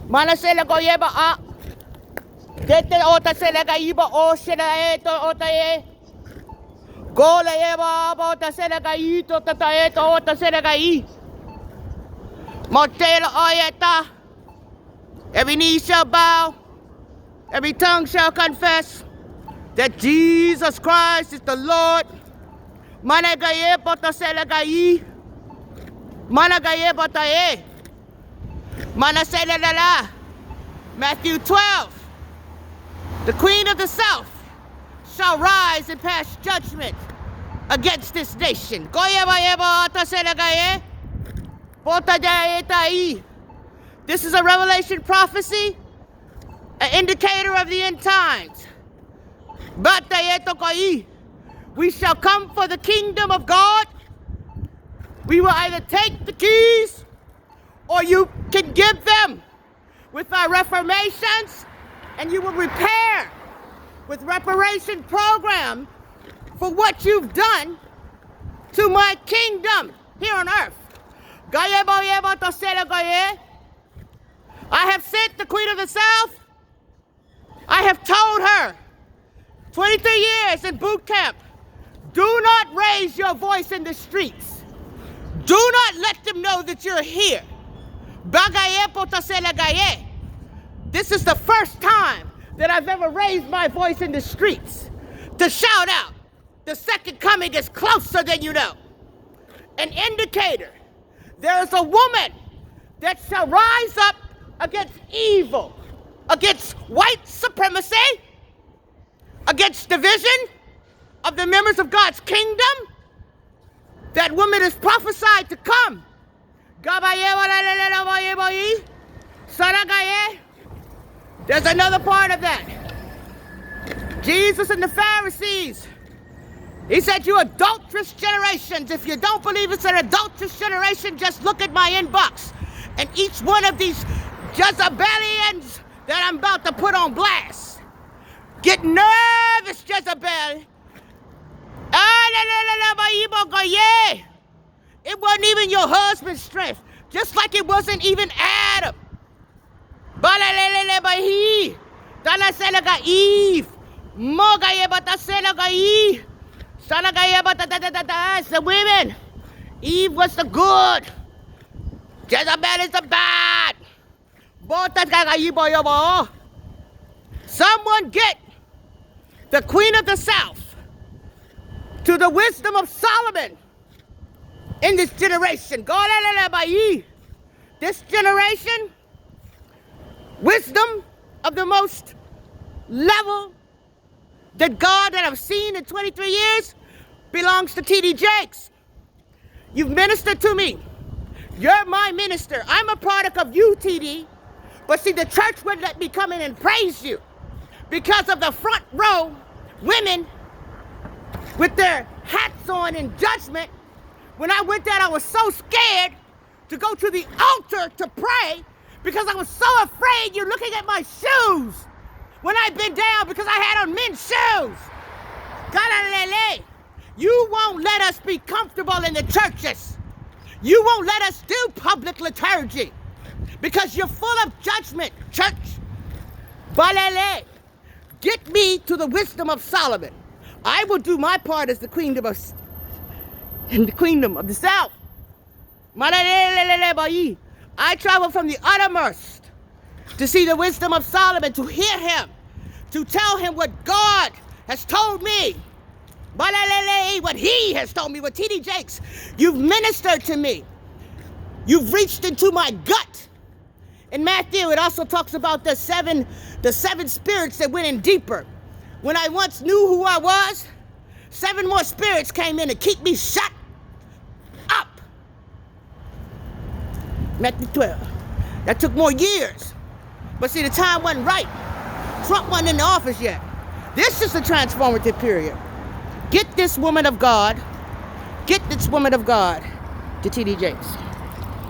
Mana sela ko yeba a. Dete ota sela ka iba o sela eto ota e. Gola yeba ota sela ka ito tata eto ota sela ka I. Motela oyeta. Every knee shall bow. Every tongue shall confess that Jesus Christ is the Lord. Mana ka yeba ota sela ka I. Mana ka yeba ota e. Mana sela la la. Matthew 12. The queen of the south shall rise and pass judgment against this nation. This is a revelation prophecy, an indicator of the end times. We shall come for the kingdom of God. We will either take the keys or you can give them with our reformations, and you will repair with reparation program for what you've done to my kingdom here on earth. I have sent the Queen of the South. I have told her, 23 years in boot camp, do not raise your voice in the streets. Do not let them know that you're here. This is the first time that I've ever raised my voice in the streets to shout out, the second coming is closer than you know. An indicator. There is a woman that shall rise up against evil, against white supremacy, against division of the members of God's kingdom. That woman is prophesied to come. There's another part of that. Jesus and the Pharisees. He said, you adulterous generations. If you don't believe it's an adulterous generation, just look at my inbox. And each one of these Jezebelians that I'm about to put on blast. Get nervous, Jezebel. It wasn't even your husband's strength. Just like it wasn't even Adam. Eve. It's the women. Eve was the good. Jezebel is the bad. Someone get the Queen of the South to the wisdom of Solomon in this generation. This generation, wisdom of the most level that God that I've seen in 23 years belongs to T.D. Jakes. You've ministered to me. You're my minister. I'm a product of you, T.D. But see, the church wouldn't let me come in and praise you because of the front row women with their hats on in judgment. When I went there, I was so scared to go to the altar to pray because I was so afraid you're looking at my shoes when I bent down because I had on men's shoes. You won't let us be comfortable in the churches. You won't let us do public liturgy because you're full of judgment, church. Get me to the wisdom of Solomon. I will do my part as the kingdom of the South. I travel from the uttermost to see the wisdom of Solomon, to hear him, to tell him what God has told me. What he has told me with T.D. Jakes. You've ministered to me. You've reached into my gut. In Matthew, it also talks about the seven spirits that went in deeper. When I once knew who I was, 7 more spirits came in to keep me shut up. Matthew 12. That took more years. But see, the time wasn't right. Trump wasn't in the office yet. This is a transformative period. Get this woman of God to T.D. Jakes.